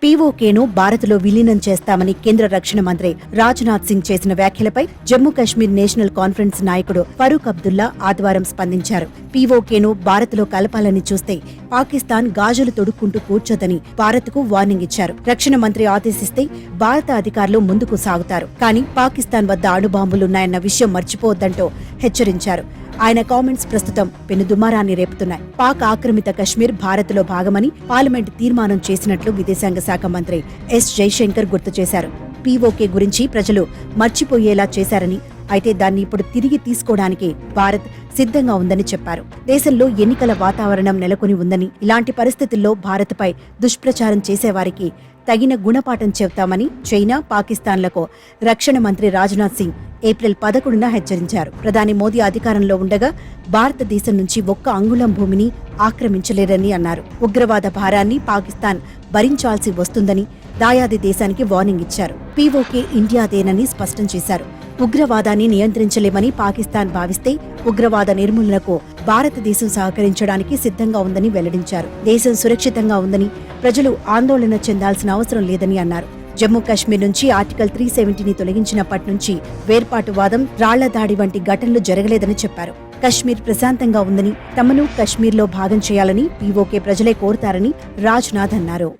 పీఓకేను భారత్లో విలీనం చేస్తామని కేంద్ర రక్షణ మంత్రి రాజ్నాథ్ సింగ్ చేసిన వ్యాఖ్యలపై జమ్మూ కశ్మీర్ నేషనల్ కాన్ఫరెన్స్ నాయకుడు ఫరూక్ అబ్దుల్లా ఆదివారం స్పందించారు. పీఓకేను భారత్లో కలపాలని చూస్తే పాకిస్తాన్ గాజులు తొడుక్కుంటూ కూర్చోదని భారత్కు వార్నింగ్ ఇచ్చారు. రక్షణ మంత్రి ఆదేశిస్తే భారత అధికారులు ముందుకు సాగుతారు, కానీ పాకిస్తాన్ వద్ద అణుబాంబులున్నాయన్న విషయం మర్చిపోవద్దంటూ హెచ్చరించారు. ఆయన కామెంట్స్ ప్రస్తుతం పెనుదుమారాన్ని రేపుతున్నాయి. పాక్ ఆక్రమిత కశ్మీర్ భారత్లో భాగమని పార్లమెంట్ తీర్మానం చేసినట్లు విదేశాంగ శాఖ మంత్రి ఎస్ జైశంకర్ గుర్తు చేశారు. పీఓకే గురించి ప్రజలు మర్చిపోయేలా చేశారని, అయితే దాన్ని ఇప్పుడు తిరిగి తీసుకోవడానికి భారత్ సిద్ధంగా ఉందని చెప్పారు. దేశంలో ఎన్నికల వాతావరణం నెలకొని ఉందని, ఇలాంటి పరిస్థితుల్లో భారత్పై దుష్ప్రచారం చేసేవారికి తగిన గుణపాఠం చెబుతామని చైనా, పాకిస్తాన్లకు రక్షణ మంత్రి రాజ్నాథ్ సింగ్ ఏప్రిల్ 11న హెచ్చరించారు. ప్రధాని మోదీ అధికారంలో ఉండగా భారతదేశం నుంచి ఒక్క అంగుళం భూమిని ఆక్రమించలేరని అన్నారు. ఉగ్రవాద భారాన్ని పాకిస్తాన్ భరించాల్సి వస్తుందని దాయాది దేశానికి వార్నింగ్ ఇచ్చారు. పీఓకే ఇండియాదేనని స్పష్టం చేశారు. ఉగ్రవాదాన్ని నియంత్రించలేమని పాకిస్తాన్ భావిస్తే ఉగ్రవాద నిర్మూలనకు భారతదేశం సహకరించడానికి సిద్ధంగా ఉందని వెల్లడించారు. దేశం సురక్షితంగా ఉందని, ప్రజలు ఆందోళన చెందాల్సిన అవసరం లేదని అన్నారు. జమ్మూ కశ్మీర్ నుంచి ఆర్టికల్ 370ని తొలగించినప్పటి నుంచి వేర్పాటువాదం, రాళ్ల దాడి వంటి ఘటనలు జరగలేదని చెప్పారు. కశ్మీర్ ప్రశాంతంగా ఉందని, తమను కశ్మీర్లో భాగం చేయాలని పీఓకే ప్రజలే కోరుతారని రాజ్నాథ్ అన్నారు.